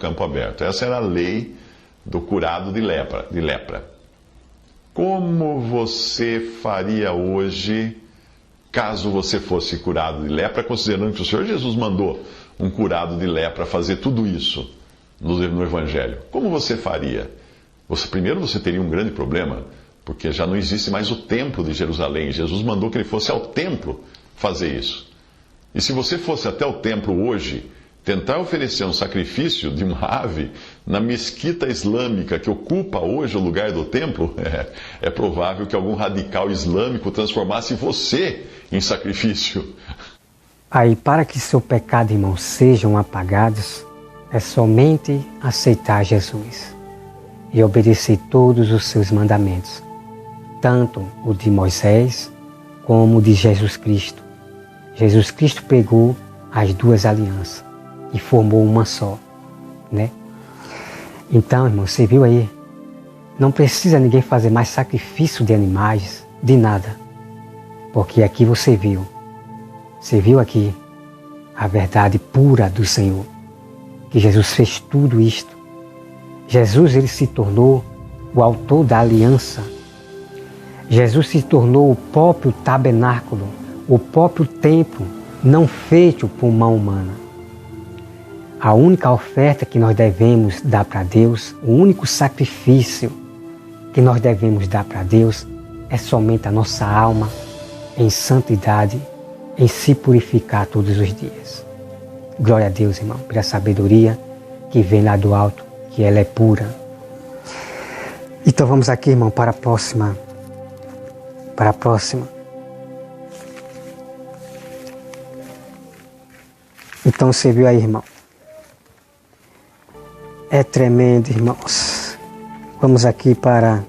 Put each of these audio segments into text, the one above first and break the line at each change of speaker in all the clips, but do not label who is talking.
campo aberto. Essa era a lei do curado de lepra. Como você faria hoje, caso você fosse curado de lepra, considerando que o Senhor Jesus mandou um curado de lepra fazer tudo isso no Evangelho? Como você faria? Primeiro você teria um grande problema, porque já não existe mais o templo de Jerusalém. Jesus mandou que ele fosse ao templo fazer isso. E se você fosse até o templo hoje, tentar oferecer um sacrifício de uma ave na mesquita islâmica que ocupa hoje o lugar do templo, é provável que algum radical islâmico transformasse você em sacrifício.
Aí, para que seu pecado, irmão, sejam apagados, é somente aceitar Jesus e obedecer todos os seus mandamentos, tanto o de Moisés como o de Jesus Cristo. Jesus Cristo pregou as duas alianças e formou uma só, né? Então, irmão, você viu aí? Não precisa ninguém fazer mais sacrifício de animais, de nada. Porque aqui você viu aqui a verdade pura do Senhor, que Jesus fez tudo isto. Jesus, ele se tornou o autor da aliança. Jesus se tornou o próprio tabernáculo, o próprio templo, não feito por mão humana. A única oferta que nós devemos dar para Deus, o único sacrifício que nós devemos dar para Deus é somente a nossa alma em santidade, em se purificar todos os dias. Glória a Deus, irmão, pela sabedoria que vem lá do alto, que ela é pura. Então vamos aqui, irmão, para a próxima. Então você viu aí, irmão. É tremendo, irmãos. Vamos aqui para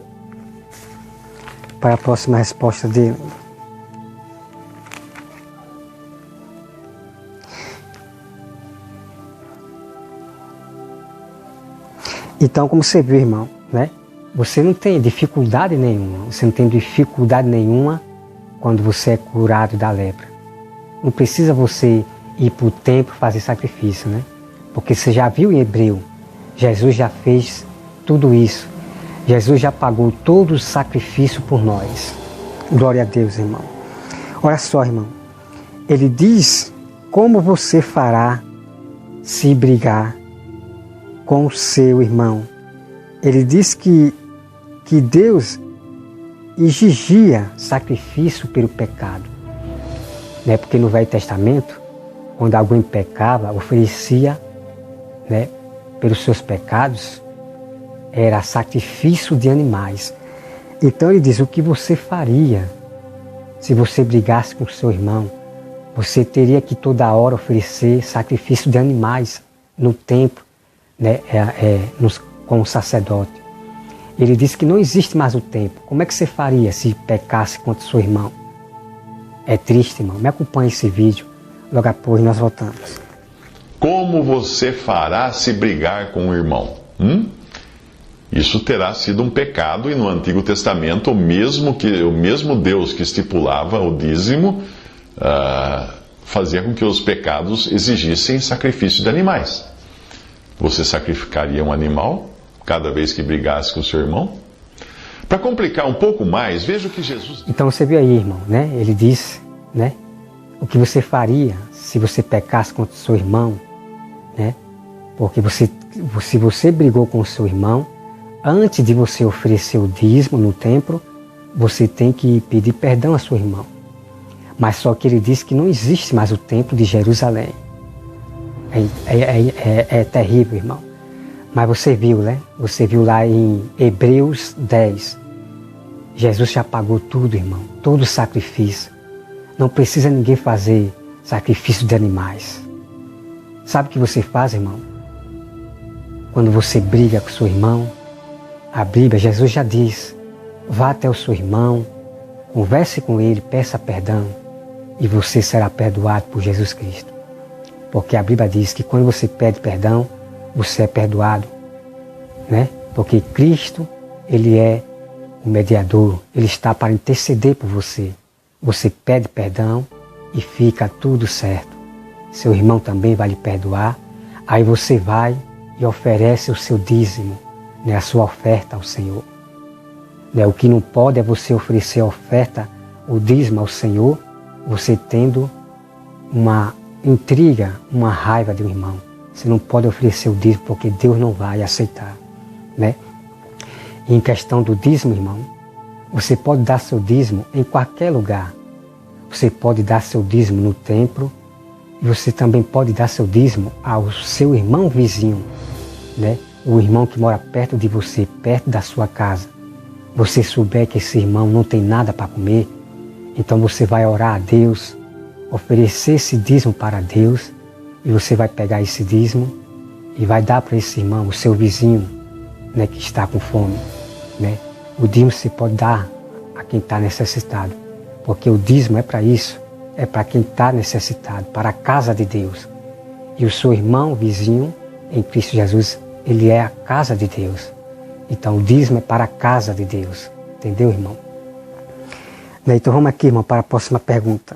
a próxima resposta dele. Então, como você viu, irmão, né? Você não tem dificuldade nenhuma. Você não tem dificuldade nenhuma quando você é curado da lepra. Não precisa você ir para o templo fazer sacrifício, né? Porque você já viu em Hebreu, Jesus já fez tudo isso. Jesus já pagou todo o sacrifício por nós. Glória a Deus, irmão. Olha só, irmão. Ele diz como você fará se brigar com o seu irmão. Ele diz que Deus exigia sacrifício pelo pecado. Né? Porque no Velho Testamento, quando alguém pecava, oferecia, né, pelos seus pecados, era sacrifício de animais. Então ele diz, o que você faria se você brigasse com seu irmão? Você teria que toda hora oferecer sacrifício de animais no templo, né, com o sacerdote. Ele disse que não existe mais o templo. Como é que você faria se pecasse contra seu irmão? É triste, irmão. Me acompanhe esse vídeo. Logo após nós voltamos.
Como você fará se brigar com o irmão? Isso terá sido um pecado, e no Antigo Testamento o mesmo Deus que estipulava o dízimo fazia com que os pecados exigissem sacrifício de animais. Você sacrificaria um animal cada vez que brigasse com o seu irmão? Para complicar um pouco mais, veja o que Jesus...
Então você viu aí, irmão, né? Ele disse, né? O que você faria se você pecasse contra o seu irmão, né? Porque se você brigou com o seu irmão, antes de você oferecer o dízimo no templo, você tem que pedir perdão a seu irmão. Mas só que ele disse que não existe mais o templo de Jerusalém. É terrível, irmão. Mas você viu, né? Você viu lá em Hebreus 10. Jesus já pagou tudo, irmão. Todo o sacrifício. Não precisa ninguém fazer sacrifício de animais. Sabe o que você faz, irmão? Quando você briga com seu irmão, a Bíblia, Jesus já diz, vá até o seu irmão, converse com ele, peça perdão, e você será perdoado por Jesus Cristo. Porque a Bíblia diz que quando você pede perdão, você é perdoado, né? Porque Cristo, ele é o mediador, ele está para interceder por você. Você pede perdão e fica tudo certo. Seu irmão também vai lhe perdoar, aí você vai e oferece o seu dízimo, né, a sua oferta ao Senhor. Né, o que não pode é você oferecer a oferta, o dízimo ao Senhor, você tendo uma intriga, uma raiva de um irmão. Você não pode oferecer o dízimo porque Deus não vai aceitar. Né? E em questão do dízimo, irmão, você pode dar seu dízimo em qualquer lugar. Você pode dar seu dízimo no templo e você também pode dar seu dízimo ao seu irmão vizinho, né? O irmão que mora perto de você, perto da sua casa. Você souber que esse irmão não tem nada para comer, então você vai orar a Deus, oferecer esse dízimo para Deus e você vai pegar esse dízimo e vai dar para esse irmão, o seu vizinho, né, que está com fome. Né? O dízimo você pode dar a quem está necessitado, porque o dízimo é para isso, é para quem está necessitado, para a casa de Deus. E o seu irmão, vizinho, em Cristo Jesus, ele é a casa de Deus. Então o dízimo é para a casa de Deus. Entendeu, irmão? Então vamos aqui, irmão, para a próxima pergunta.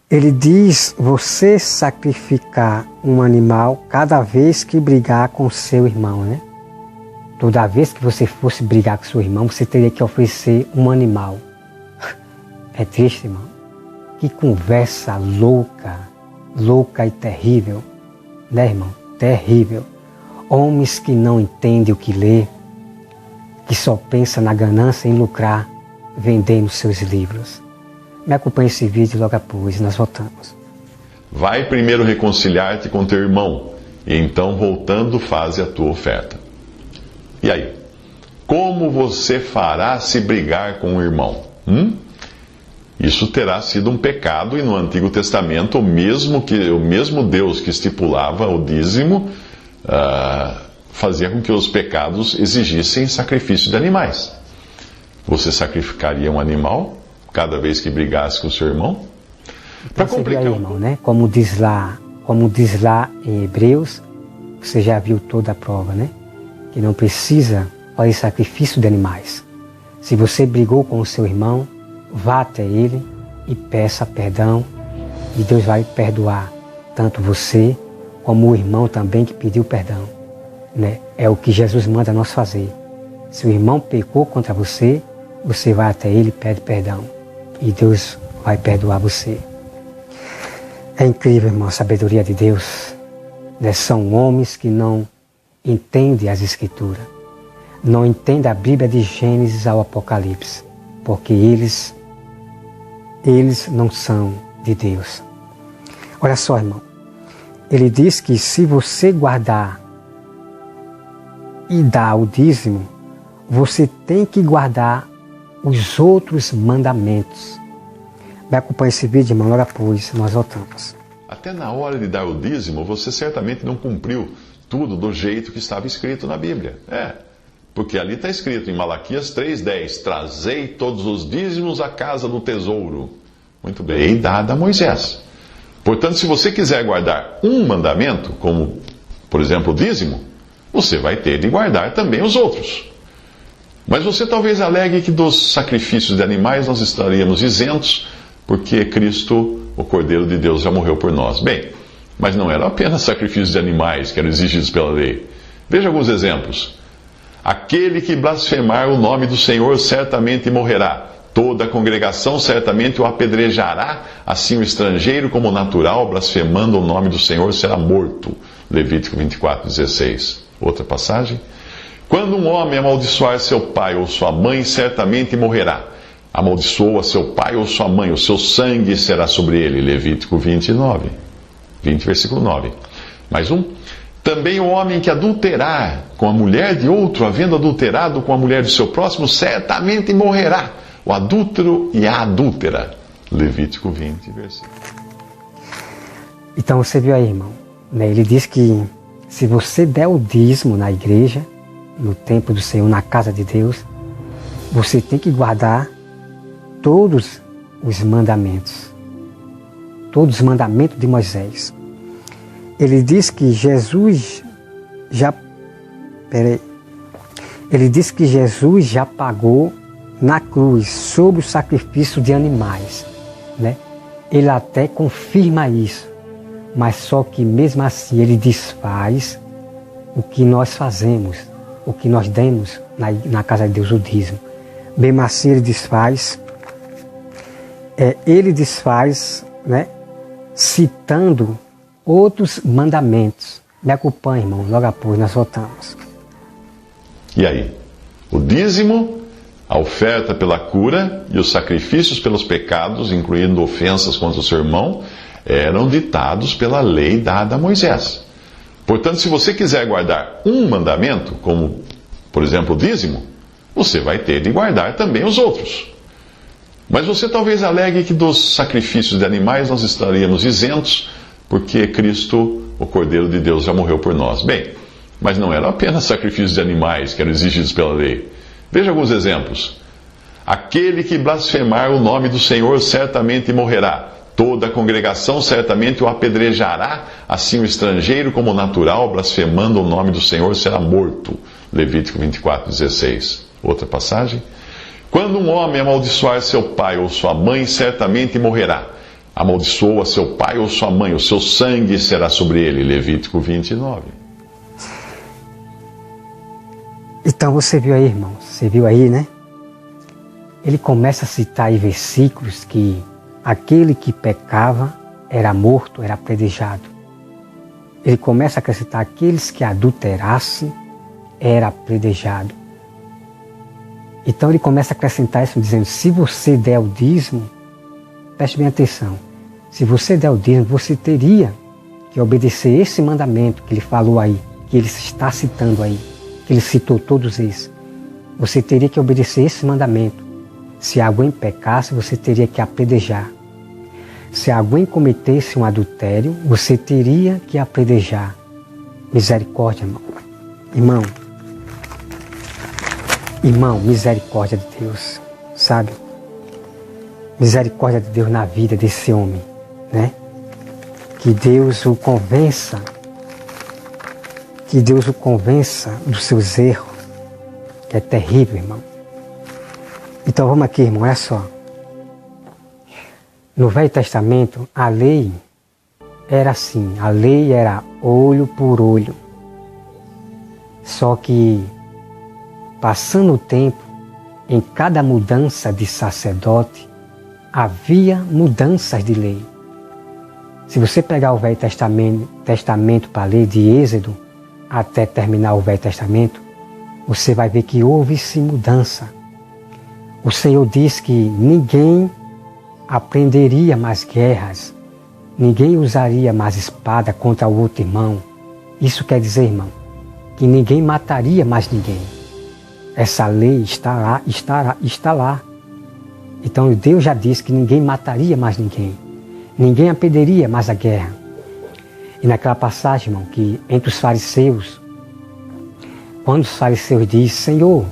Ele diz, você sacrificar um animal cada vez que brigar com seu irmão, né? Toda vez que você fosse brigar com seu irmão, você teria que oferecer um animal. É triste, irmão. Que conversa louca, louca e terrível. Né, irmão? Terrível. Homens que não entendem o que lê, que só pensam na ganância e em lucrar, vendendo seus livros. Me acompanhe esse vídeo logo após, nós voltamos.
Vai primeiro reconciliar-te com teu irmão, e então, voltando, faze a tua oferta. E aí? Como você fará se brigar com o irmão? Isso terá sido um pecado, e no Antigo Testamento, o mesmo Deus que estipulava o dízimo, fazia com que os pecados exigissem sacrifício de animais. Você sacrificaria um animal cada vez que brigasse com o seu irmão?
Para complicar aí, irmão, né? Como diz lá em Hebreus, você já viu toda a prova, né? Que não precisa fazer sacrifício de animais. Se você brigou com o seu irmão, vá até ele e peça perdão, e Deus vai perdoar tanto você como o irmão também que pediu perdão. Né? É o que Jesus manda nós fazer. Se o irmão pecou contra você, você vai até ele e pede perdão. E Deus vai perdoar você. É incrível, irmão, a sabedoria de Deus. Né? São homens que não entendem as Escrituras. Não entendem a Bíblia de Gênesis ao Apocalipse. Porque eles não são de Deus. Olha só, irmão. Ele diz que se você guardar e dar o dízimo, você tem que guardar os outros mandamentos. Vai acompanhar esse vídeo, irmão, logo após nós voltamos.
Até na hora de dar o dízimo, você certamente não cumpriu tudo do jeito que estava escrito na Bíblia. Porque ali está escrito em Malaquias 3,10, trazei todos os dízimos à casa do tesouro. Muito bem, e dada a Moisés. Portanto, se você quiser guardar um mandamento, como, por exemplo, o dízimo, você vai ter de guardar também os outros. Mas você talvez alegue que dos sacrifícios de animais nós estaríamos isentos, porque Cristo, o Cordeiro de Deus, já morreu por nós. Bem, mas não eram apenas sacrifícios de animais que eram exigidos pela lei. Veja alguns exemplos. Aquele que blasfemar o nome do Senhor certamente morrerá. Toda a congregação certamente o apedrejará, assim o estrangeiro como o natural, blasfemando o nome do Senhor, será morto. Levítico 24:16. Outra passagem. Quando um homem amaldiçoar seu pai ou sua mãe, certamente morrerá. Amaldiçoa seu pai ou sua mãe, o seu sangue será sobre ele. Levítico 20, versículo 9. Mais um. Também o homem que adulterar com a mulher de outro, havendo adulterado com a mulher de seu próximo, certamente morrerá. O adúltero e a adúltera. Levítico 20, versículo.
Então você viu aí, irmão. Né? Ele diz que se você der o dízimo na igreja, no templo do Senhor, na casa de Deus, você tem que guardar todos os mandamentos. Todos os mandamentos de Moisés. Ele diz que Jesus já pagou na cruz sobre o sacrifício de animais, né? Ele até confirma isso, mas só que mesmo assim ele desfaz o que nós fazemos, o que nós demos na casa de Deus, o dízimo. Mesmo assim ele desfaz, né, citando outros mandamentos. Me acompanhe, irmão, logo após nós voltamos.
E aí? O dízimo, a oferta pela cura e os sacrifícios pelos pecados, incluindo ofensas contra o seu irmão, eram ditados pela lei dada a Moisés. Portanto, se você quiser guardar um mandamento, como, por exemplo, o dízimo, você vai ter de guardar também os outros. Mas você talvez alegue que dos sacrifícios de animais nós estaríamos isentos, porque Cristo, o Cordeiro de Deus, já morreu por nós. Bem, mas não eram apenas sacrifícios de animais que eram exigidos pela lei. Veja alguns exemplos. Aquele que blasfemar o nome do Senhor certamente morrerá. Toda a congregação certamente o apedrejará, assim o estrangeiro como o natural, blasfemando o nome do Senhor, será morto. Levítico 24:16. Outra passagem. Quando um homem amaldiçoar seu pai ou sua mãe, certamente morrerá. Amaldiçoa seu pai ou sua mãe, o seu sangue será sobre ele. Levítico 29.
Então você viu aí, irmão, você viu aí, né? Ele começa a citar aí versículos que aquele que pecava era morto, era apedrejado. Ele começa a acrescentar aqueles que adulterassem era apedrejado. Então ele começa a acrescentar isso dizendo, se você der o dízimo, preste bem atenção, se você der o dízimo, você teria que obedecer esse mandamento que ele falou aí, que ele está citando aí, que ele citou todos esses. Você teria que obedecer esse mandamento. Se alguém pecasse, você teria que apedrejar. Se alguém cometesse um adultério, você teria que apedrejar. Misericórdia, irmão. Irmão, misericórdia de Deus, sabe? Misericórdia de Deus na vida desse homem, né? Que Deus o convença dos seus erros, que é terrível, irmão. Então vamos aqui, irmão, olha só. No Velho Testamento, a lei era assim, a lei era olho por olho. Só que, passando o tempo, em cada mudança de sacerdote, havia mudanças de lei. Se você pegar o Velho Testamento para ler de Êxodo até terminar o Velho Testamento, você vai ver que houve-se mudança. O Senhor diz que ninguém aprenderia mais guerras, ninguém usaria mais espada contra o outro irmão. Isso quer dizer, irmão, que ninguém mataria mais ninguém. Essa lei está lá. Então Deus já disse que ninguém mataria mais ninguém. Ninguém aprenderia mais a guerra. E naquela passagem, irmão, que entre os fariseus, quando os fariseus dizem, Senhor,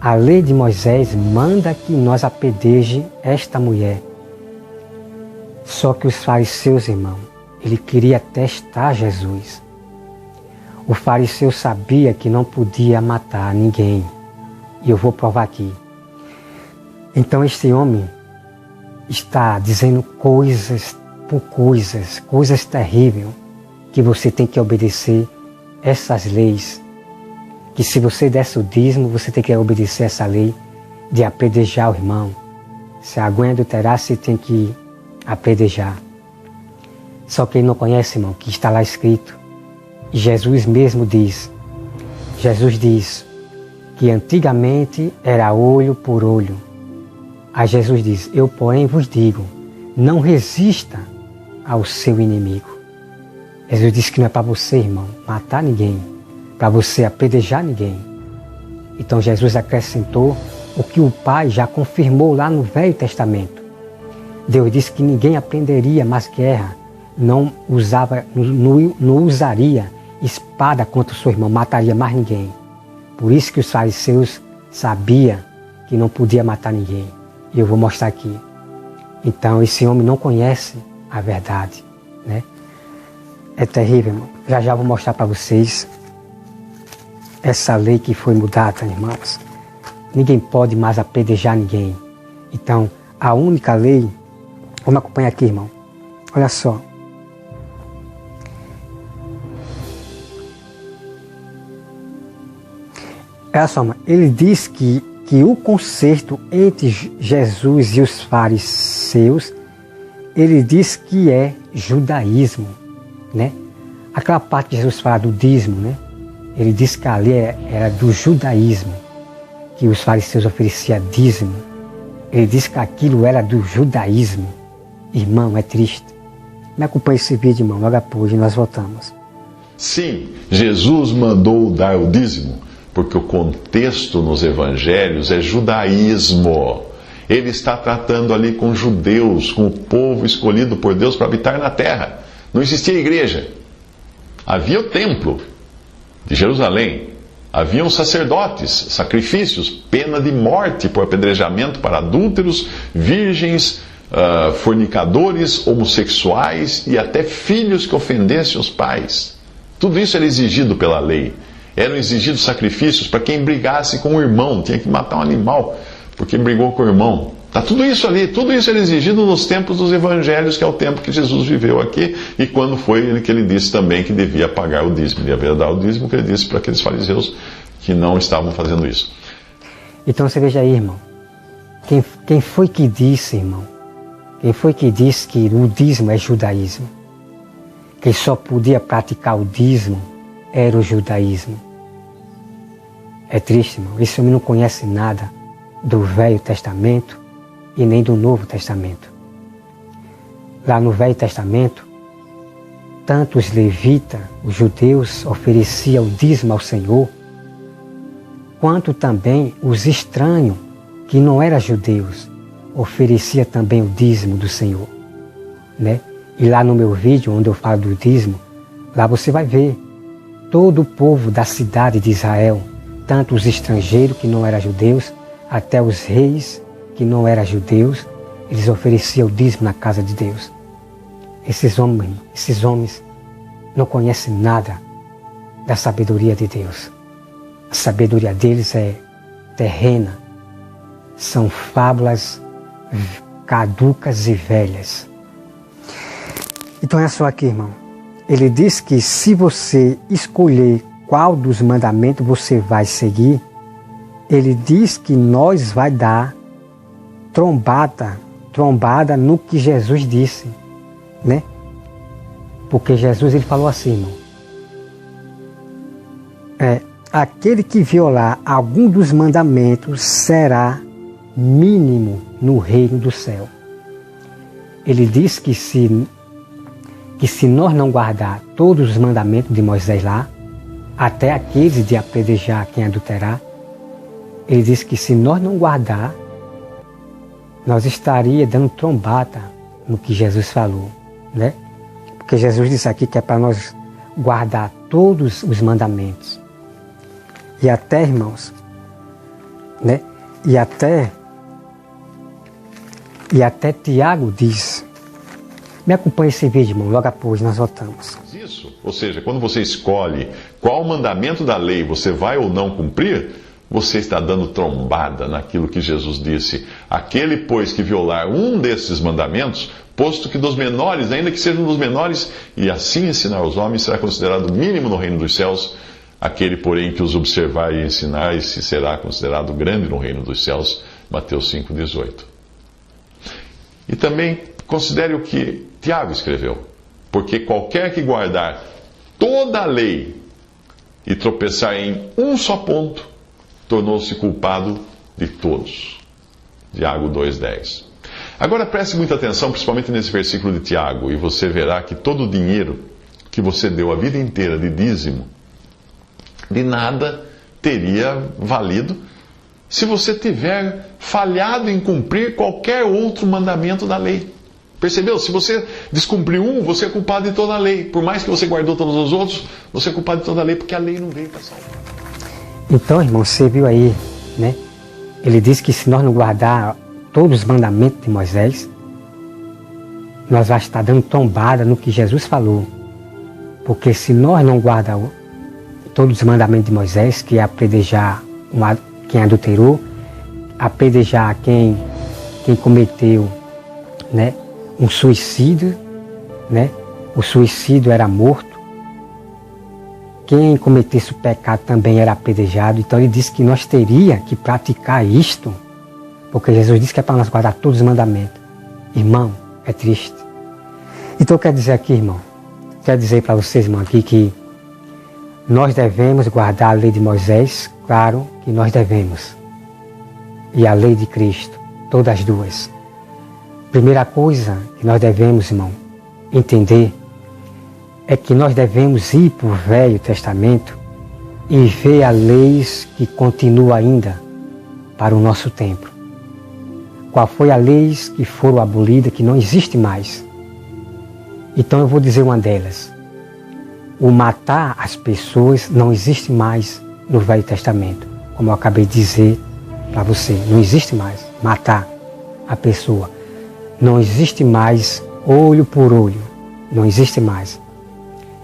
a lei de Moisés manda que nós apedreje esta mulher. Só que os fariseus, irmão, ele queria testar Jesus. O fariseu sabia que não podia matar ninguém. E eu vou provar aqui. Então este homem está dizendo coisas por coisas terríveis, que você tem que obedecer essas leis. Que se você desse o dízimo, você tem que obedecer essa lei de apedrejar o irmão. Se alguém adulterar, você tem que apedrejar. Só que ele não conhece, irmão, que está lá escrito. E Jesus mesmo diz. Jesus diz que antigamente era olho por olho. Aí Jesus diz, eu porém vos digo, não resista ao seu inimigo. Jesus disse que não é para você, irmão, matar ninguém, para você apedrejar ninguém. Então Jesus acrescentou o que o Pai já confirmou lá no Velho Testamento. Deus disse que ninguém aprenderia mais guerra, não usaria espada contra o seu irmão, mataria mais ninguém. Por isso que os fariseus sabiam que não podia matar ninguém. E eu vou mostrar aqui. Então esse homem não conhece a verdade, né? É terrível, irmão. Já vou mostrar para vocês essa lei que foi mudada, irmãos. Ninguém pode mais apedrejar ninguém. Então, a única lei... Vamos acompanhar aqui, irmão. Olha só. olha só, ele diz que o conserto entre Jesus e os fariseus, ele diz que é judaísmo, né? Aquela parte que Jesus fala do dízimo, né? Ele diz que ali era do judaísmo, que os fariseus ofereciam dízimo. Ele diz que aquilo era do judaísmo. Irmão, é triste. Me acompanhe esse vídeo, irmão, logo após nós voltamos.
Sim, Jesus mandou dar o dízimo, porque o contexto nos evangelhos é judaísmo. Ele está tratando ali com judeus, com o povo escolhido por Deus para habitar na terra. Não existia igreja. Havia o templo de Jerusalém. Haviam sacerdotes, sacrifícios, pena de morte por apedrejamento para adúlteros, virgens, fornicadores, homossexuais e até filhos que ofendessem os pais. Tudo isso era exigido pela lei. Eram exigidos sacrifícios para quem brigasse com o irmão. Tinha que matar um animal porque brigou com o irmão. Está tudo isso ali, tudo isso era exigido nos tempos dos evangelhos, que é o tempo que Jesus viveu aqui, e quando foi que ele disse também que devia pagar o dízimo, devia dar o dízimo, que ele disse para aqueles fariseus que não estavam fazendo isso.
Então você veja aí, irmão, quem foi que disse, irmão? Quem foi que disse que o dízimo é judaísmo? Quem só podia praticar o dízimo era o judaísmo. É triste, irmão, esse homem não conhece nada do Velho Testamento e nem do Novo Testamento. Lá no Velho Testamento, tanto os levitas, os judeus, ofereciam o dízimo ao Senhor, quanto também os estranhos, que não eram judeus, ofereciam também o dízimo do Senhor, né? E lá no meu vídeo, onde eu falo do dízimo, lá você vai ver todo o povo da cidade de Israel, tanto os estrangeiros que não eram judeus, até os reis que não eram judeus, eles ofereciam o dízimo na casa de Deus. Esses homens não conhecem nada da sabedoria de Deus. A sabedoria deles é terrena, são fábulas caducas e velhas. Então é só aqui, irmão. Ele diz que se você escolher qual dos mandamentos você vai seguir, ele diz que nós vai dar trombada no que Jesus disse, né? Porque Jesus, ele falou assim, irmão, aquele que violar algum dos mandamentos será mínimo no reino do céu. Ele diz que se nós não guardar todos os mandamentos de Moisés lá, até aqueles de apedrejar quem adulterar, ele diz que se nós não guardar, nós estaríamos dando trombada no que Jesus falou, né? Porque Jesus disse aqui que é para nós guardar todos os mandamentos. E até, irmãos, né? E até Tiago diz. Me acompanhe esse vídeo, irmão, logo após nós voltamos.
Isso, ou seja, quando você escolhe qual mandamento da lei você vai ou não cumprir, você está dando trombada naquilo que Jesus disse. Aquele, pois, que violar um desses mandamentos, posto que dos menores, ainda que sejam dos menores, e assim ensinar aos homens, será considerado mínimo no reino dos céus. Aquele, porém, que os observar e ensinar, esse será considerado grande no reino dos céus. Mateus 5,18. E também considere o que Tiago escreveu. Porque qualquer que guardar toda a lei e tropeçar em um só ponto, tornou-se culpado de todos. Tiago 2,10. Agora preste muita atenção, principalmente nesse versículo de Tiago, e você verá que todo o dinheiro que você deu a vida inteira de dízimo, de nada teria valido se você tiver falhado em cumprir qualquer outro mandamento da lei. Percebeu? Se você descumpriu um, você é culpado de toda a lei. Por mais que você guardou todos os outros, você é culpado de toda a lei, porque a lei não veio para salvar.
Então, irmão, você viu aí, né? Ele diz que se nós não guardar todos os mandamentos de Moisés, nós vamos estar dando trombada no que Jesus falou. Porque se nós não guardar todos os mandamentos de Moisés, que é apedrejar quem adulterou, apedrejar quem cometeu, né, um suicídio, né? O suicídio era morto. quem cometesse o pecado também era apedrejado. Então ele disse que nós teria que praticar isto, porque Jesus disse que é para nós guardar todos os mandamentos. Irmão, é triste. Então quer dizer aqui, irmão, quer dizer para vocês, irmão, aqui que nós devemos guardar a lei de Moisés, claro que nós devemos. E a lei de Cristo, todas as duas. Primeira coisa que nós devemos, irmão, entender é que nós devemos ir para o Velho Testamento e ver as leis que continuam ainda para o nosso tempo. Qual foi a lei que foram abolidas, que não existe mais? Então eu vou dizer uma delas. O matar as pessoas não existe mais no Velho Testamento. Como eu acabei de dizer para você, não existe mais matar a pessoa. Não existe mais olho por olho. Não existe mais.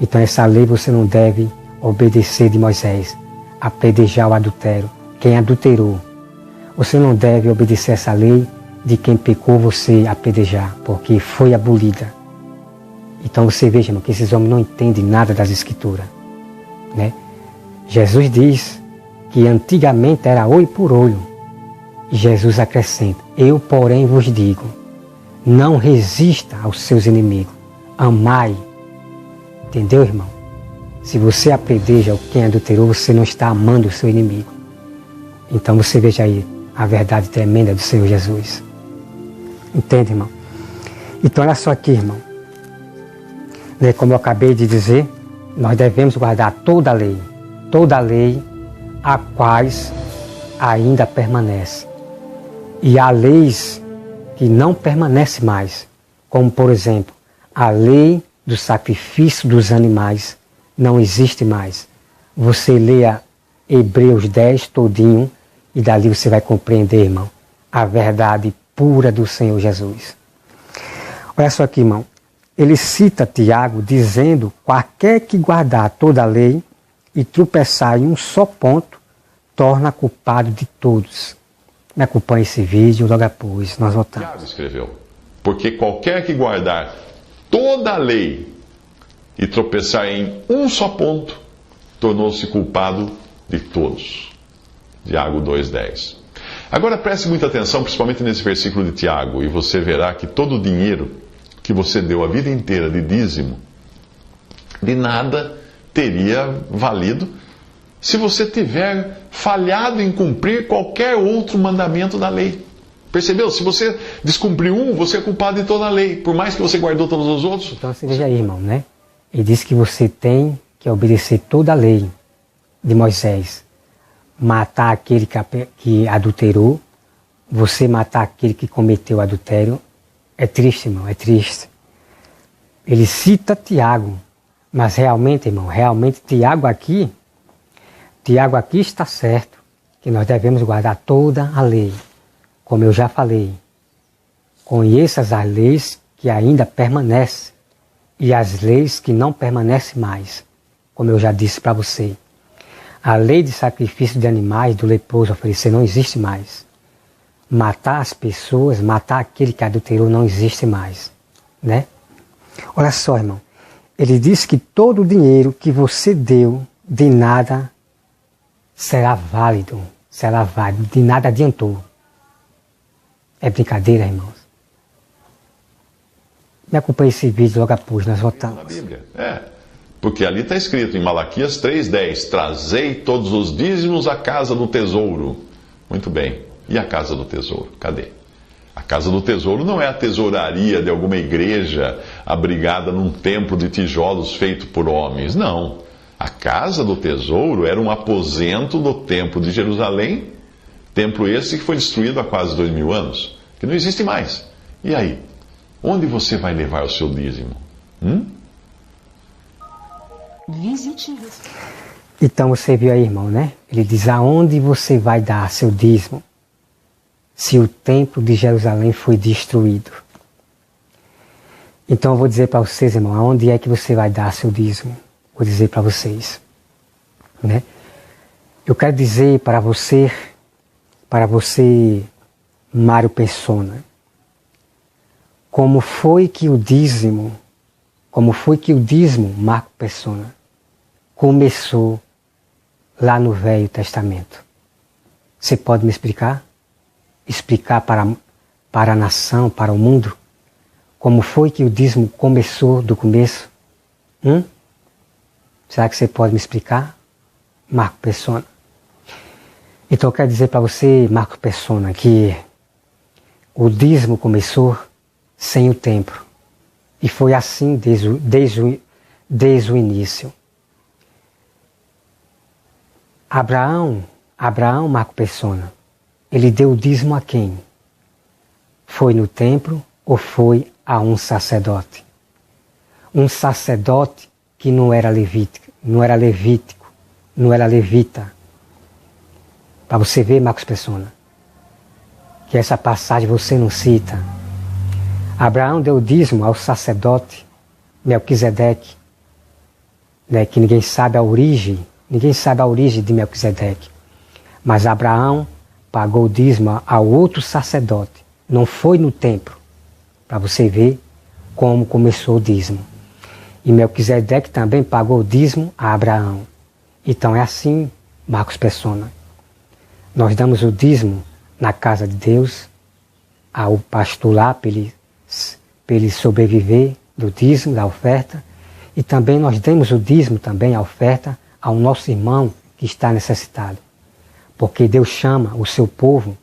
Então essa lei você não deve obedecer de Moisés. Apedrejar o adultério. Quem adulterou. Você não deve obedecer essa lei de quem pecou você apedrejar, porque foi abolida. Então você veja, irmão, que esses homens não entendem nada das Escrituras. Né? Jesus diz que antigamente era olho por olho. E Jesus acrescenta, eu porém vos digo, não resista aos seus inimigos, amai. Entendeu, irmão? Se você apedreja quem adulterou, você não está amando o seu inimigo. Então você veja aí a verdade tremenda do Senhor Jesus. Entende, irmão? Então olha só aqui, irmão. Como eu acabei de dizer, nós devemos guardar toda a lei a quais ainda permanece. E há leis que não permanecem mais, como por exemplo, a lei do sacrifício dos animais não existe mais. Você leia Hebreus 10 todinho e dali você vai compreender, irmão, a verdade pura do Senhor Jesus. Olha só aqui, irmão. Ele cita Tiago dizendo, qualquer que guardar toda a lei e tropeçar em um só ponto, torna culpado de todos. Me acompanhe esse vídeo, logo após nós voltamos.
Tiago escreveu, porque qualquer que guardar toda a lei e tropeçar em um só ponto, tornou-se culpado de todos. Tiago 2,10. Agora preste muita atenção, principalmente nesse versículo de Tiago, e você verá que todo o dinheiro que você deu a vida inteira de dízimo, de nada teria valido se você tiver falhado em cumprir qualquer outro mandamento da lei. Percebeu? Se você descumpriu um, você é culpado de toda a lei, por mais que você guardou todos os outros.
Então você veja aí, irmão, né? Ele diz que você tem que obedecer toda a lei de Moisés. Matar aquele que adulterou, você matar aquele que cometeu adultério. É triste, irmão, é triste. Ele cita Tiago, mas realmente, irmão, Tiago aqui está certo, que nós devemos guardar toda a lei. Como eu já falei, conheças as leis que ainda permanecem e as leis que não permanecem mais, como eu já disse para você. A lei de sacrifício de animais, do leproso oferecer, não existe mais. Matar as pessoas, matar aquele que adulterou não existe mais, né? Olha só, irmão, ele diz que todo o dinheiro que você deu de nada será válido, de nada adiantou. É brincadeira, irmãos? Me acompanhe esse vídeo logo após, nós voltamos.
Na Bíblia, porque ali está escrito em Malaquias 3,10, trazei todos os dízimos à casa do tesouro. Muito bem. E a casa do tesouro? Cadê? A casa do tesouro não é a tesouraria de alguma igreja abrigada num templo de tijolos feito por homens. Não. A casa do tesouro era um aposento do templo de Jerusalém, templo esse que foi destruído há quase 2000 anos, que não existe mais. E aí? Onde você vai levar o seu dízimo?
Então você viu aí, irmão, né? Ele diz, aonde você vai dar seu dízimo? Se o templo de Jerusalém foi destruído. Então eu vou dizer para vocês, irmão, aonde é que você vai dar seu dízimo? Vou dizer para vocês, né? Eu quero dizer para você, Mário Persona, como foi que o dízimo, Marco Persona, começou lá no Velho Testamento? Você pode me explicar? Explicar para a nação, para o mundo, como foi que o dízimo começou do começo? Será que você pode me explicar, Marco Persona? Então eu quero dizer para você, Marco Persona, que o dízimo começou sem o templo. E foi assim desde o início. Abraão, Marco Persona, ele deu o dízimo a quem? Foi no templo ou foi a um sacerdote? Um sacerdote que não era levita. Para você ver, Marcos Persona, que essa passagem você não cita. Abraão deu o dízimo ao sacerdote Melquisedeque, né, que ninguém sabe a origem de Melquisedeque. Mas Abraão pagou o dízimo ao outro sacerdote, não foi no templo, para você ver como começou o dízimo. E Melquisedeque também pagou o dízimo a Abraão. Então é assim, Marcos Persona. Nós damos o dízimo na casa de Deus, ao pastor lá, para ele sobreviver do dízimo, da oferta. E também nós damos o dízimo, também a oferta, ao nosso irmão que está necessitado. Porque Deus chama o seu povo,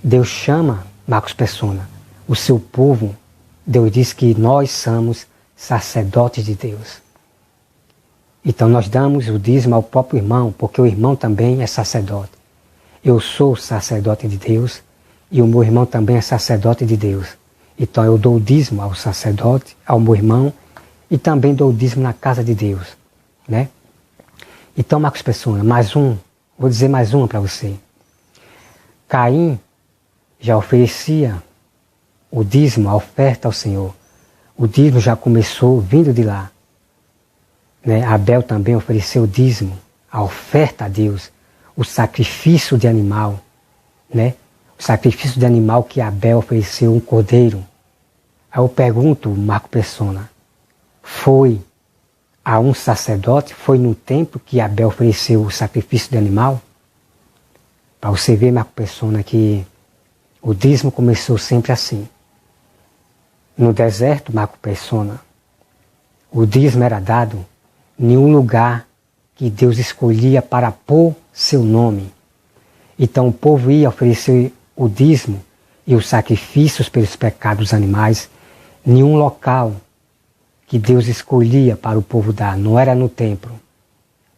Deus chama, Marcos Persona, o seu povo, Deus diz que nós somos sacerdotes de Deus. Então nós damos o dízimo ao próprio irmão, porque o irmão também é sacerdote. Eu sou sacerdote de Deus e o meu irmão também é sacerdote de Deus. Então eu dou o dízimo ao sacerdote, ao meu irmão, e também dou o dízimo na casa de Deus, né? Então, Marcos Persona, vou dizer mais uma para você. Caim já oferecia o dízimo, a oferta ao Senhor. O dízimo já começou vindo de lá, né? Abel também ofereceu o dízimo, a oferta a Deus, o sacrifício de animal, né? O sacrifício de animal que Abel ofereceu, um cordeiro. Aí eu pergunto, Marco Persona, foi a um sacerdote, foi no templo que Abel ofereceu o sacrifício de animal? Para você ver, Marco Persona, que o dízimo começou sempre assim. No deserto, Marco Persona, o dízimo era dado em um lugar que Deus escolhia para pôr seu nome. Então o povo ia oferecer o dízimo e os sacrifícios pelos pecados dos animais em um local que Deus escolhia para o povo dar, não era no templo.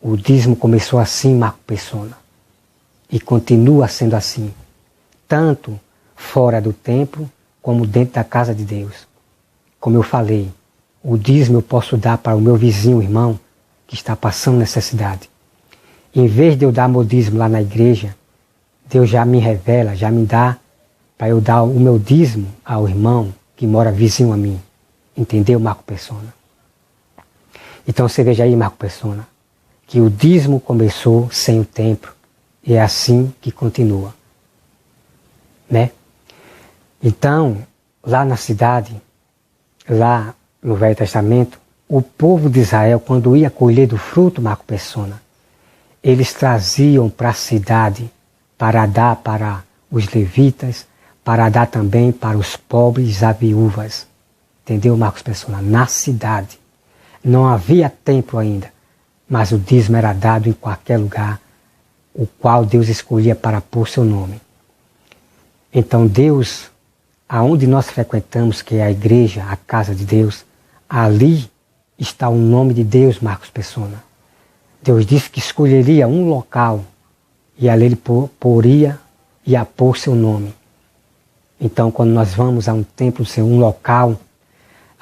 O dízimo começou assim, Marco Persona, e continua sendo assim, tanto fora do templo como dentro da casa de Deus. Como eu falei, o dízimo eu posso dar para o meu vizinho, irmão, que está passando necessidade. Em vez de eu dar meu dízimo lá na igreja, Deus já me revela, já me dá para eu dar o meu dízimo ao irmão que mora vizinho a mim. Entendeu, Marco Persona? Então você veja aí, Marco Persona, que o dízimo começou sem o templo e é assim que continua, né? Então, lá na cidade, lá no Velho Testamento, o povo de Israel, quando ia colher do fruto, Marco Persona, eles traziam para a cidade para dar para os levitas, para dar também para os pobres e as viúvas. Entendeu, Marcos Persona? Na cidade. Não havia templo ainda, mas o dízimo era dado em qualquer lugar, o qual Deus escolhia para pôr seu nome. Então Deus, aonde nós frequentamos, que é a igreja, a casa de Deus, ali está o nome de Deus, Marcos Persona. Deus disse que escolheria um local e ali ele ia pôr seu nome. Então, quando nós vamos a um templo, um local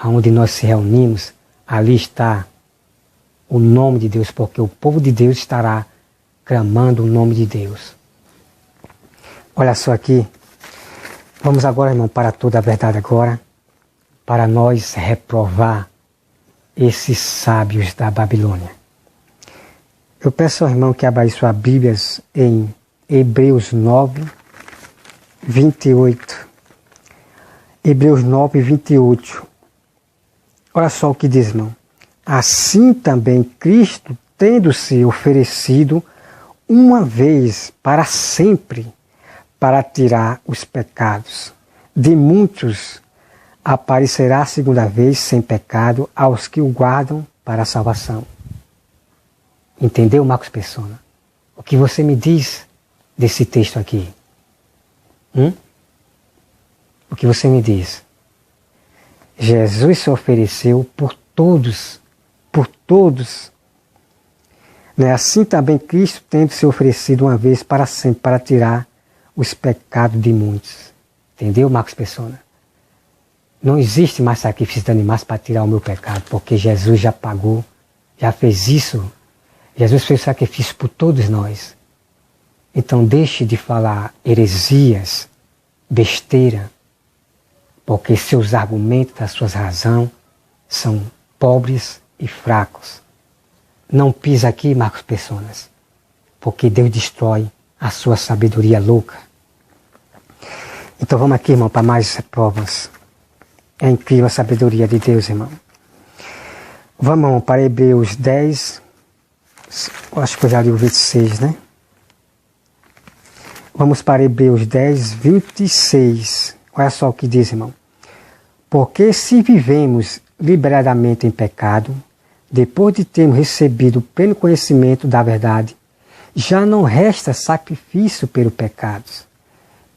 onde nós se reunimos, ali está o nome de Deus, porque o povo de Deus estará clamando o nome de Deus. Olha só aqui. Vamos agora, irmão, para toda a verdade agora, para nós reprovar esses sábios da Babilônia. Eu peço ao irmão que abra suas Bíblias em Hebreus 9, 28. Hebreus 9, 28. Olha só o que diz, irmão. Assim também Cristo tendo se oferecido uma vez para sempre para tirar os pecados de muitos, aparecerá a segunda vez sem pecado aos que o guardam para a salvação. Entendeu, Marcos Persona? O que você me diz desse texto aqui? O que você me diz? Jesus se ofereceu por todos, né? Assim também Cristo tendo se oferecido uma vez para sempre para tirar os pecados de muitos. Entendeu, Marcos Persona? Não existe mais sacrifício de animais para tirar o meu pecado, porque Jesus já pagou, já fez isso. Jesus fez sacrifício por todos nós. Então deixe de falar heresias, besteira, porque seus argumentos, as suas razões são pobres e fracos. Não pisa aqui, Marcos Personas, porque Deus destrói a sua sabedoria louca. Então vamos aqui, irmão, para mais provas. É incrível a sabedoria de Deus, irmão. Vamos, irmão, para Hebreus 10, acho que eu já li o 26, né? Vamos para Hebreus 10, 26. Olha só o que diz, irmão. Porque se vivemos liberadamente em pecado, depois de termos recebido o pleno conhecimento da verdade, já não resta sacrifício pelos pecados.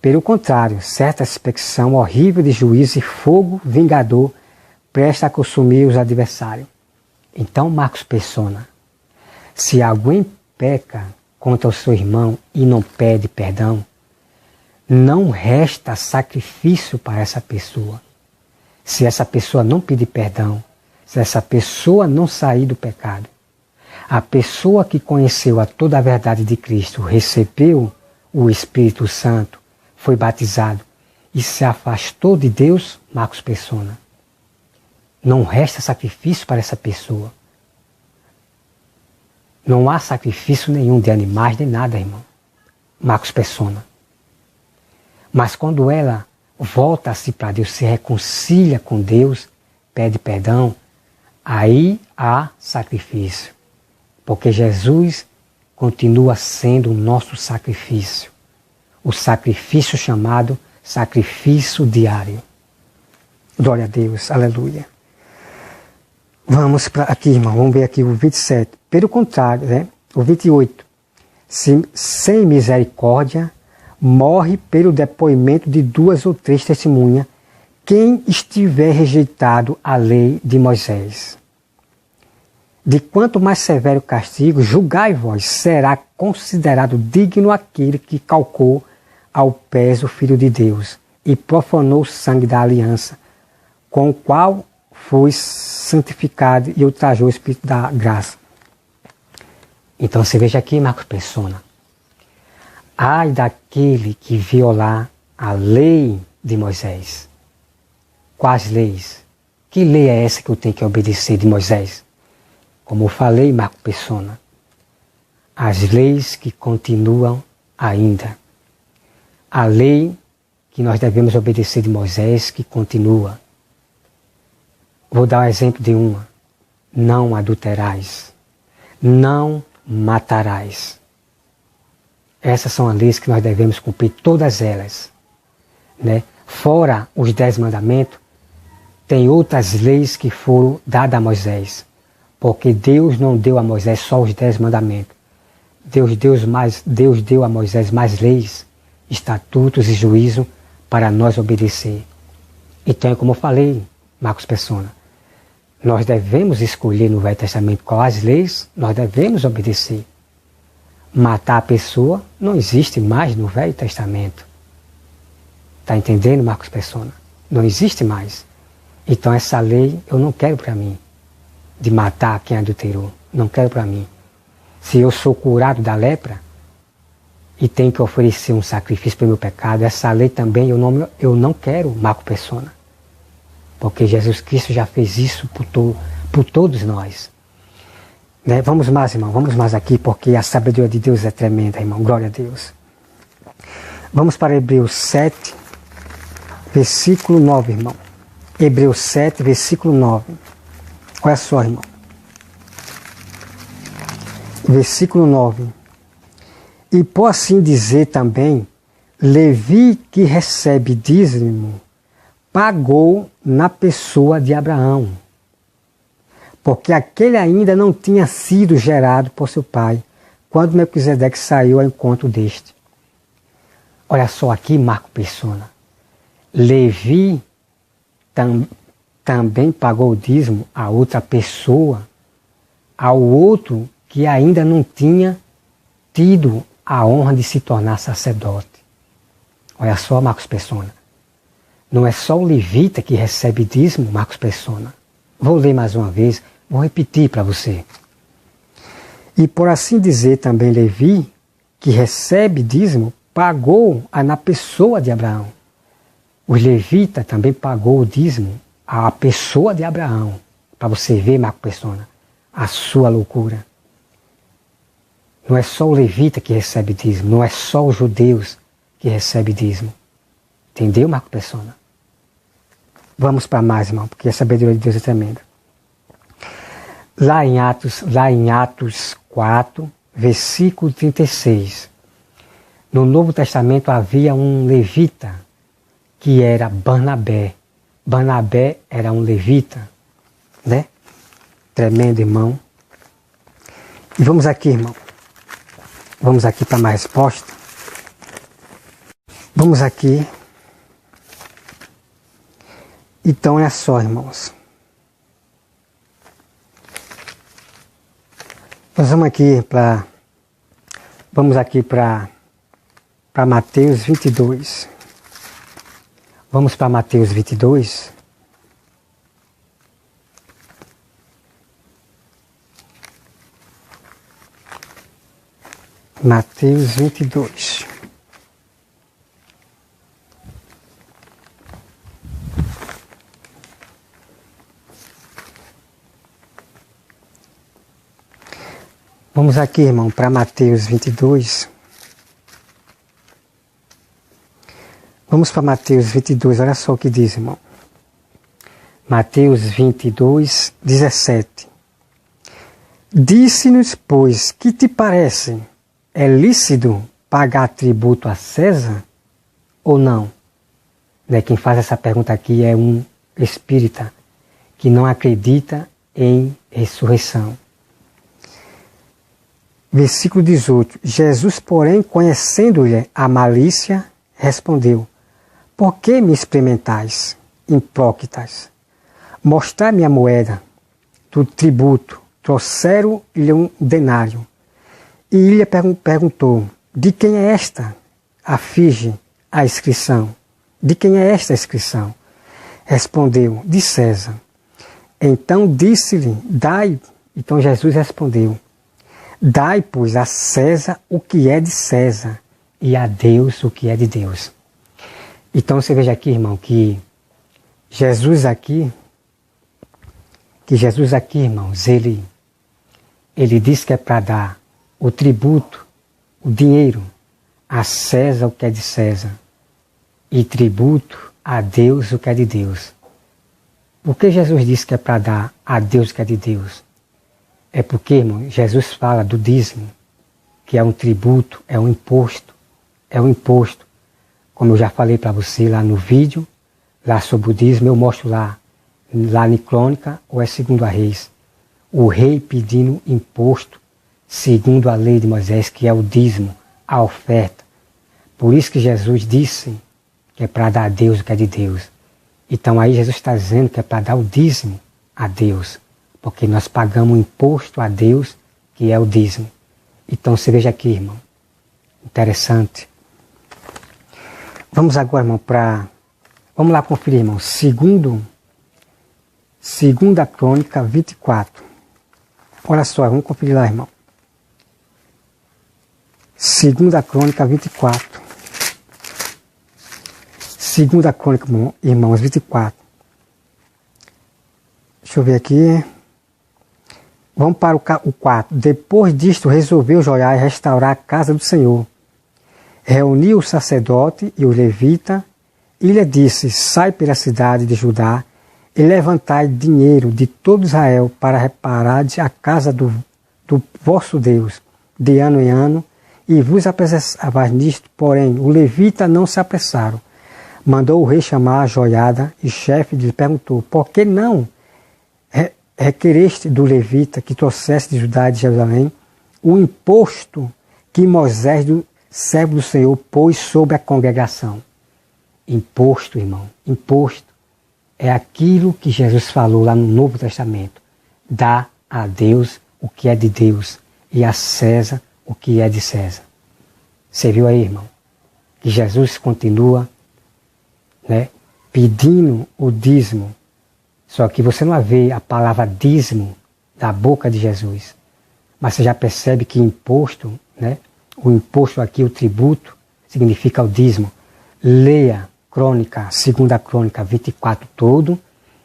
Pelo contrário, certa expectação horrível de juízo e fogo vingador presta a consumir os adversários. Então, Marcos Persona, se alguém peca contra o seu irmão e não pede perdão, não resta sacrifício para essa pessoa. Se essa pessoa não pedir perdão, se essa pessoa não sair do pecado, a pessoa que conheceu a toda a verdade de Cristo, recebeu o Espírito Santo, foi batizado e se afastou de Deus, Marcos Persona, não resta sacrifício para essa pessoa. Não há sacrifício nenhum de animais, nem nada, irmão. Marcos Persona. Mas quando ela volta-se para Deus, se reconcilia com Deus, pede perdão, aí há sacrifício. Porque Jesus continua sendo o nosso sacrifício. O sacrifício chamado sacrifício diário. Glória a Deus, aleluia. Vamos para aqui, irmão, vamos ver aqui o 27. Pelo contrário, né? O 28. Sem misericórdia, morre pelo depoimento de 2 ou 3 testemunhas quem estiver rejeitado a lei de Moisés. De quanto mais severo castigo, julgai vós, será considerado digno aquele que calcou ao pés o Filho de Deus e profanou o sangue da aliança, com o qual foi santificado e ultrajou o Espírito da graça. Então você veja aqui, Marcos Persona, ai daquele que violar a lei de Moisés. Quais leis? Que lei é essa que eu tenho que obedecer de Moisés? Como eu falei, Marcos Persona, as leis que continuam ainda. A lei que nós devemos obedecer de Moisés que continua. Vou dar um exemplo de uma. Não adulterais. Não matarás. Essas são as leis que nós devemos cumprir, todas elas. Né? Fora os 10 mandamentos, tem outras leis que foram dadas a Moisés. Porque Deus não deu a Moisés só os 10 mandamentos. Deus deu a Moisés mais leis, estatutos e juízo para nós obedecer. Então, como eu falei, Marcos Persona, nós devemos escolher no Velho Testamento quais leis nós devemos obedecer. Matar a pessoa não existe mais no Velho Testamento. Está entendendo, Marcos Persona? Não existe mais. Então essa lei eu não quero para mim. De matar quem adulterou. Não quero para mim. Se eu sou curado da lepra e tenho que oferecer um sacrifício pelo meu pecado, essa lei também eu não quero, Marcos Persona. Porque Jesus Cristo já fez isso por todos nós. Né? Vamos mais, irmão, vamos mais aqui, porque a sabedoria de Deus é tremenda, irmão. Glória a Deus. Vamos para Hebreus 7, versículo 9, irmão. Hebreus 7, versículo 9. Olha só, irmão. Versículo 9. E por assim dizer também, Levi, que recebe dízimo, pagou na pessoa de Abraão, porque aquele ainda não tinha sido gerado por seu pai, quando Melquisedeque saiu ao encontro deste. Olha só aqui, Marco Persona. Levi também pagou o dízimo a outra pessoa, ao outro que ainda não tinha tido a honra de se tornar sacerdote. Olha só, Marcos Persona. Não é só o levita que recebe dízimo, Marcos Persona. Vou ler mais uma vez, vou repetir para você. E por assim dizer também Levi, que recebe dízimo, pagou na pessoa de Abraão. O levita também pagou o dízimo à pessoa de Abraão. Para você ver, Marcos Persona, a sua loucura. Não é só o levita que recebe dízimo, não é só os judeus que recebem dízimo. Entendeu, Marco Persona? Vamos para mais, irmão, porque a sabedoria de Deus é tremenda. Lá em Atos 4, versículo 36. No Novo Testamento havia um levita que era Barnabé. Barnabé era um levita, né? Tremendo, irmão. E vamos aqui, irmão. Vamos aqui para mais resposta. Vamos aqui. Então, olha só, irmãos. Nós vamos aqui para Mateus 22. Vamos para Mateus 22. Mateus 22. Vamos aqui, irmão, para Mateus 22. Vamos para Mateus 22, olha só o que diz, irmão. Mateus 22, 17. Disse-nos, pois, que te parece? É lícito pagar tributo a César ou não? Né? Quem faz essa pergunta aqui é um espírita que não acredita em ressurreição. Versículo 18. Jesus, porém, conhecendo-lhe a malícia, respondeu: por que me experimentais, hipócritas? Mostrai-me a moeda do tributo. Trouxeram-lhe um denário. E ele lhe perguntou: de quem é esta? Afige a inscrição. De quem é esta inscrição? Respondeu: de César. Então disse-lhe: dai. Então Jesus respondeu: dai, pois, a César o que é de César e a Deus o que é de Deus. Então você veja aqui, irmão, que Jesus aqui, irmãos, ele diz que é para dar o tributo, o dinheiro, a César o que é de César e tributo a Deus o que é de Deus. Por que Jesus diz que é para dar a Deus o que é de Deus? É porque, irmão, Jesus fala do dízimo, que é um tributo, é um imposto. Como eu já falei para você lá no vídeo, lá sobre o dízimo, eu mostro lá em Crônica ou é segundo a Reis. O rei pedindo imposto, segundo a lei de Moisés, que é o dízimo, a oferta. Por isso que Jesus disse que é para dar a Deus o que é de Deus. Então aí Jesus está dizendo que é para dar o dízimo a Deus. Porque nós pagamos imposto a Deus, que é o dízimo. Então você veja aqui, irmão. Interessante. Vamos agora, irmão, vamos lá conferir, irmão. Segunda Crônica 24. Olha só, vamos conferir lá, irmão. Segunda Crônica 24. Segunda Crônica, irmãos, 24. Deixa eu ver aqui. Vamos para o 4. Depois disto, resolveu Joiada restaurar a casa do Senhor. Reuniu o sacerdote e o levita e lhe disse: sai pela cidade de Judá e levantai dinheiro de todo Israel para reparar a casa do vosso Deus de ano em ano, e vos apressavais nisto, porém o levita não se apressaram. Mandou o rei chamar a joiada, e chefe lhe perguntou, por que não requereste do levita que trouxesse de Judá e de Jerusalém o imposto que Moisés, do servo do Senhor, pôs sobre a congregação? Imposto, irmão, imposto é aquilo que Jesus falou lá no Novo Testamento. Dá a Deus o que é de Deus e a César o que é de César. Você viu aí, irmão, que Jesus continua, né, pedindo o dízimo. Só que você não vê a palavra dízimo da boca de Jesus. Mas você já percebe que imposto, né, o imposto aqui, o tributo, significa o dízimo. Leia Crônica, 2 Crônica 24 todo,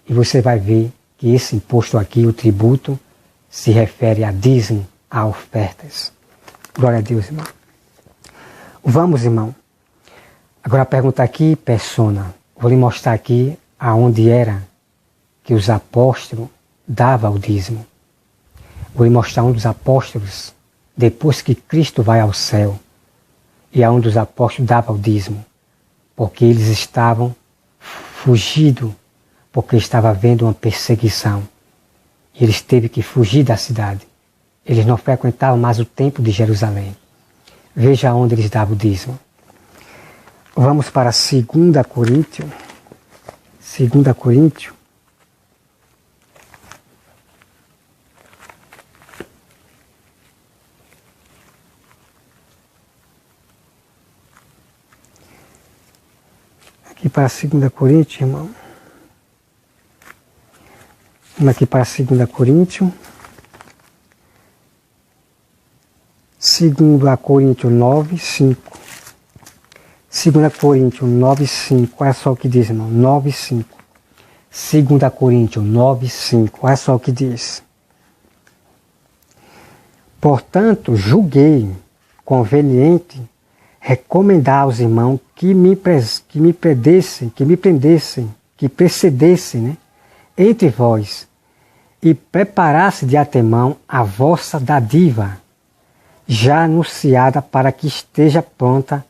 e você vai ver que esse imposto aqui, o tributo, se refere a dízimo, a ofertas. Glória a Deus, irmão. Vamos, irmão. Agora a pergunta aqui, persona. Vou lhe mostrar aqui aonde era que os apóstolos davam o dízimo. Vou lhe mostrar um dos apóstolos, depois que Cristo vai ao céu, e aonde os apóstolos davam o dízimo, porque eles estavam fugidos, porque estava havendo uma perseguição. E eles teve que fugir da cidade. Eles não frequentavam mais o templo de Jerusalém. Veja onde eles davam o dízimo. Vamos para 2 Coríntios. 2 Coríntios. Aqui para 2 Coríntios, irmão. Vamos aqui para 2 Coríntios. 2 Coríntios 9, 5. 2 Coríntios 9, 5. Olha só o que diz, irmão. 9, 5. 2 Coríntios 9, 5. Olha só o que diz. Portanto, julguei conveniente recomendar aos irmãos que me precedessem, né, entre vós, e preparasse de antemão a vossa dádiva, já anunciada, para que esteja pronta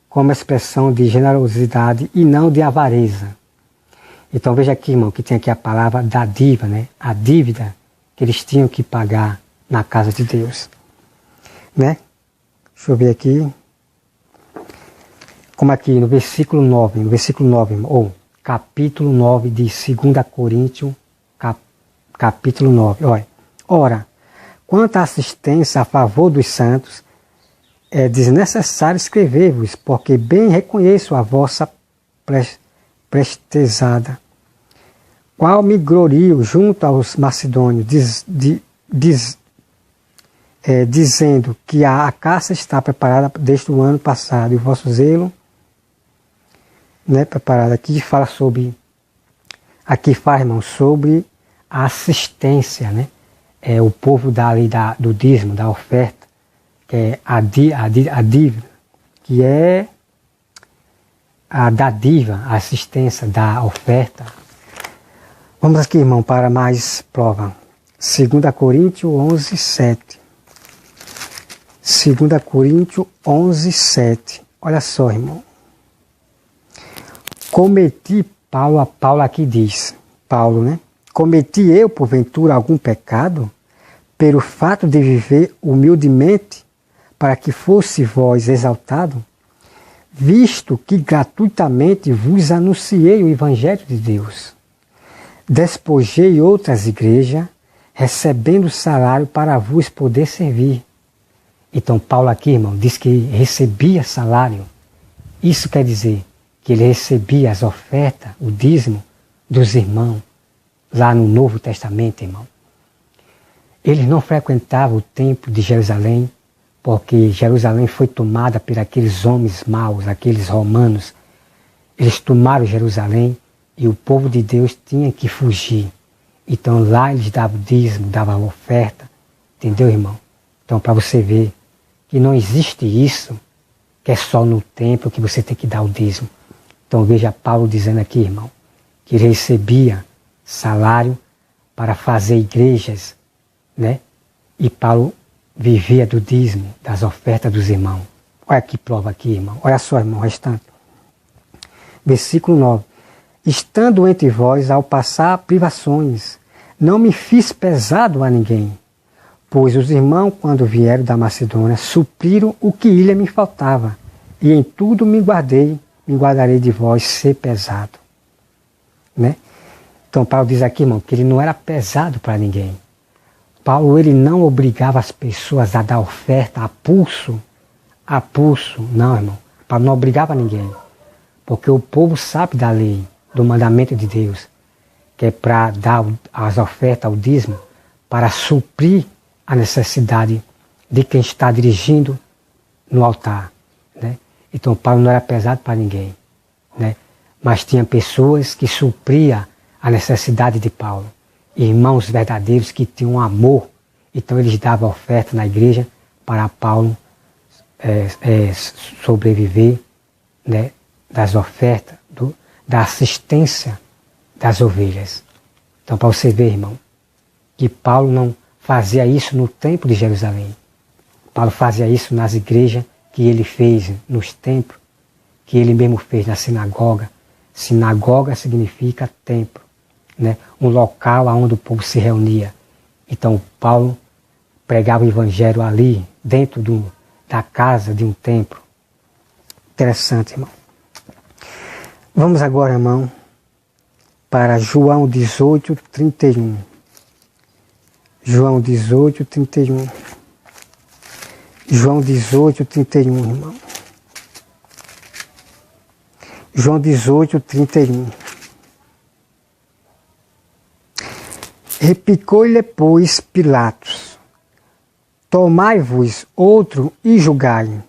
como expressão de generosidade e não de avareza. Então veja aqui, irmão, que tem aqui a palavra dádiva, né? A dívida que eles tinham que pagar na casa de Deus. Né? Deixa eu ver aqui. Como aqui no versículo 9, irmão, ou capítulo 9 de 2 Coríntios, capítulo 9. Olha. Ora, quanto à assistência a favor dos santos, é desnecessário escrever-vos, porque bem reconheço a vossa prestezada, qual me glorio junto aos macedônios, dizendo que a caça está preparada desde o ano passado, e o vosso zelo, né, preparado. Aqui fala sobre, irmão, sobre a assistência, né? É o povo da lei do dízimo, da oferta, que é a dívida, que é a dádiva, a assistência da oferta. Vamos aqui, irmão, para mais prova. 2 Coríntios 11, 7. 2 Coríntios 11, 7. Olha só, irmão. Cometi, Paulo aqui diz, Paulo, né? Cometi eu, porventura, algum pecado, pelo fato de viver humildemente, para que fosse vós exaltado, visto que gratuitamente vos anunciei o Evangelho de Deus. Despojei outras igrejas, recebendo salário para vos poder servir. Então Paulo aqui, irmão, diz que recebia salário. Isso quer dizer que ele recebia as ofertas, o dízimo dos irmãos, lá no Novo Testamento, irmão. Eles não frequentavam o templo de Jerusalém, porque Jerusalém foi tomada por aqueles homens maus, aqueles romanos. Eles tomaram Jerusalém e o povo de Deus tinha que fugir. Então lá eles davam dízimo, davam oferta. Entendeu, irmão? Então para você ver que não existe isso, que é só no templo que você tem que dar o dízimo. Então veja Paulo dizendo aqui, irmão, que ele recebia salário para fazer igrejas, né? E Paulo vivia do dízimo, das ofertas dos irmãos. Olha que prova aqui, irmão. Olha só, irmão, o restante. Versículo 9. Estando entre vós ao passar privações, não me fiz pesado a ninguém, pois os irmãos, quando vieram da Macedônia, supriram o que ilha me faltava, e em tudo me guardarei de vós ser pesado. Né? Então Paulo diz aqui, irmão, que ele não era pesado para ninguém. Paulo, ele não obrigava as pessoas a dar oferta a pulso, não, irmão. Paulo não obrigava ninguém, porque o povo sabe da lei, do mandamento de Deus, que é para dar as ofertas, o dízimo, para suprir a necessidade de quem está dirigindo no altar. Né? Então Paulo não era pesado para ninguém, né? Mas tinha pessoas que supriam a necessidade de Paulo, irmãos verdadeiros que tinham amor, então eles davam oferta na igreja para Paulo sobreviver, né? Das ofertas, da assistência das ovelhas. Então, para você ver, irmão, que Paulo não fazia isso no templo de Jerusalém. Paulo fazia isso nas igrejas que ele fez, nos templos que ele mesmo fez na sinagoga. Sinagoga significa templo, né? Um local onde o povo se reunia. Então, Paulo pregava o evangelho ali, dentro da casa de um templo. Interessante, irmão. Vamos agora, irmão, para João 18, 31. João 18, 31. João 18, 31, irmão. João 18, 31. Replicou-lhe, pois, Pilatos: tomai-vos outro e julgai,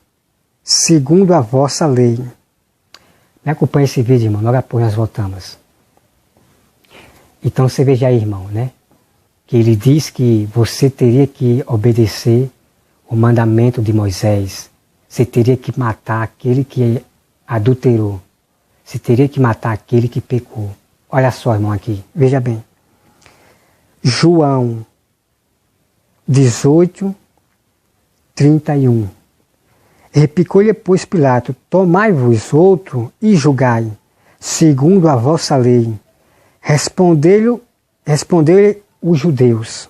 segundo a vossa lei. Me acompanha esse vídeo, irmão, logo após nós voltamos. Então você veja aí, irmão, né? Que ele diz que você teria que obedecer o mandamento de Moisés. Você teria que matar aquele que adulterou. Você teria que matar aquele que pecou. Olha só, irmão, aqui. Veja bem. João 18, 31. Replicou-lhe, pois, Pilato: tomai-vos outro e julgai, segundo a vossa lei. Respondeu-lhe os judeus: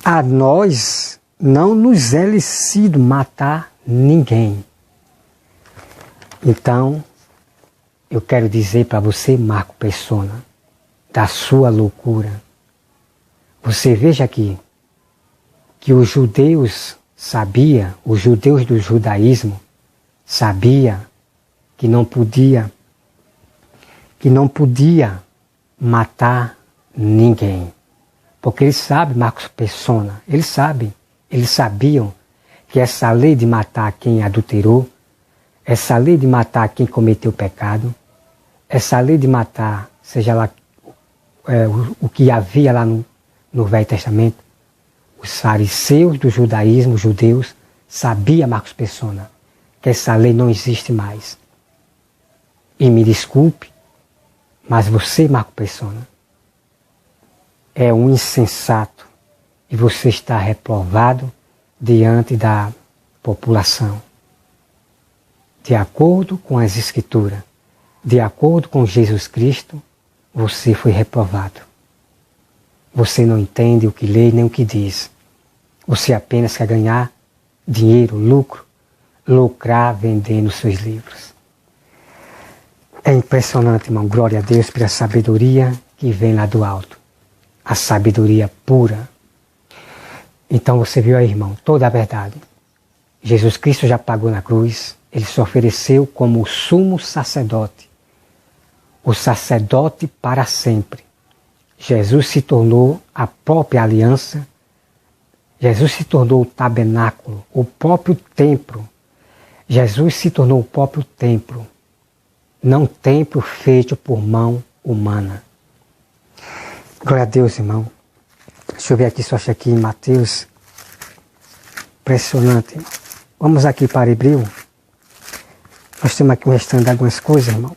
a nós não nos é lícito matar ninguém. Então, eu quero dizer para você, Marco Persona, da sua loucura. Você veja aqui que os judeus sabiam, os judeus do judaísmo sabiam que não podia matar ninguém. Porque eles sabem, Marcos Persona, eles sabiam que essa lei de matar quem adulterou, essa lei de matar quem cometeu pecado, essa lei de matar, seja lá o que havia lá no Velho Testamento, os fariseus do judaísmo, os judeus, sabiam, Marcos Persona, que essa lei não existe mais. E me desculpe, mas você, Marco Persona, é um insensato e você está reprovado diante da população. De acordo com as Escrituras, de acordo com Jesus Cristo, você foi reprovado. Você não entende o que lê nem o que diz. Você apenas quer ganhar dinheiro, lucrar vendendo seus livros. É impressionante, irmão. Glória a Deus pela sabedoria que vem lá do alto. A sabedoria pura. Então você viu aí, irmão, toda a verdade. Jesus Cristo já pagou na cruz. Ele se ofereceu como o sumo sacerdote. O sacerdote para sempre. Jesus se tornou a própria aliança. Jesus se tornou o tabernáculo, o próprio templo. Jesus se tornou o próprio templo. Não templo feito por mão humana. Glória a Deus, irmão. Deixa eu ver aqui, só achei aqui em Mateus. Impressionante. Vamos aqui para Hebreu. Nós temos aqui um restante de algumas coisas, irmão.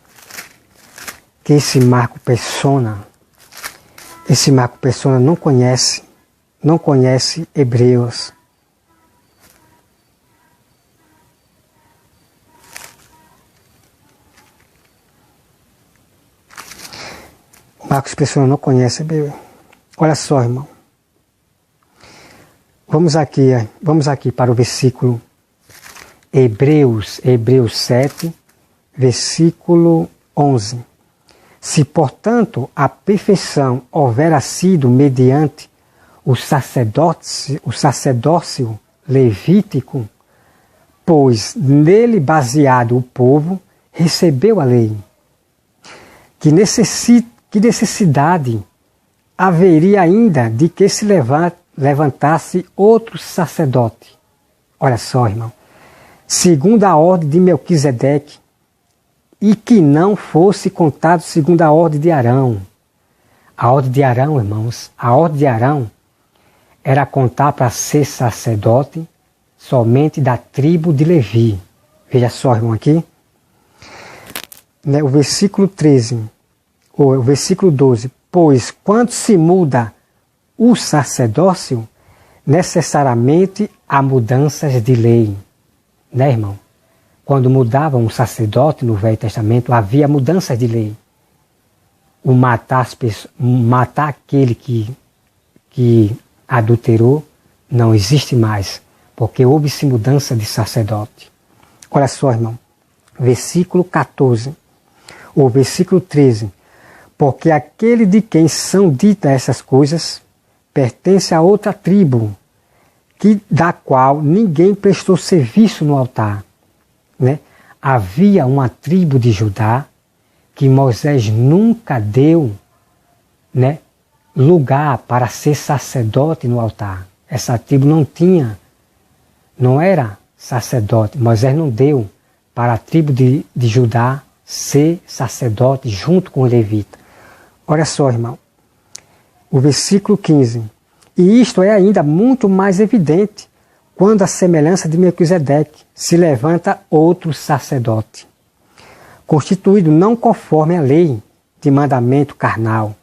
Que esse Marco Persona não conhece Hebreus. Marcos Pessoa não conhece. Olha só, irmão. Vamos aqui para o versículo Hebreus 7, versículo 11. Se, portanto, a perfeição houvera sido mediante o sacerdócio levítico, pois nele baseado o povo recebeu a lei, que necessidade haveria ainda de que se levantasse outro sacerdote? Olha só, irmão. Segundo a ordem de Melquisedeque, e que não fosse contado segundo a ordem de Arão. A ordem de Arão, irmãos, a ordem de Arão era contar para ser sacerdote somente da tribo de Levi. Veja só, irmão, aqui. O versículo 13, ou o versículo 12. Pois quando se muda o sacerdócio, necessariamente há mudanças de lei. Né, irmão? Quando mudavam um sacerdote no Velho Testamento, havia mudanças de lei. O matar aquele que adulterou não existe mais, porque houve-se mudança de sacerdote. Olha só, irmão, versículo 14, ou versículo 13. Porque aquele de quem são ditas essas coisas pertence a outra tribo, da qual ninguém prestou serviço no altar. Né? Havia uma tribo de Judá que Moisés nunca deu, né, lugar para ser sacerdote no altar. Essa tribo não era sacerdote. Moisés não deu para a tribo de Judá ser sacerdote junto com o levita. Olha só, irmão, o versículo 15. E isto é ainda muito mais evidente quando a semelhança de Melquisedeque se levanta outro sacerdote, constituído não conforme a lei de mandamento carnal,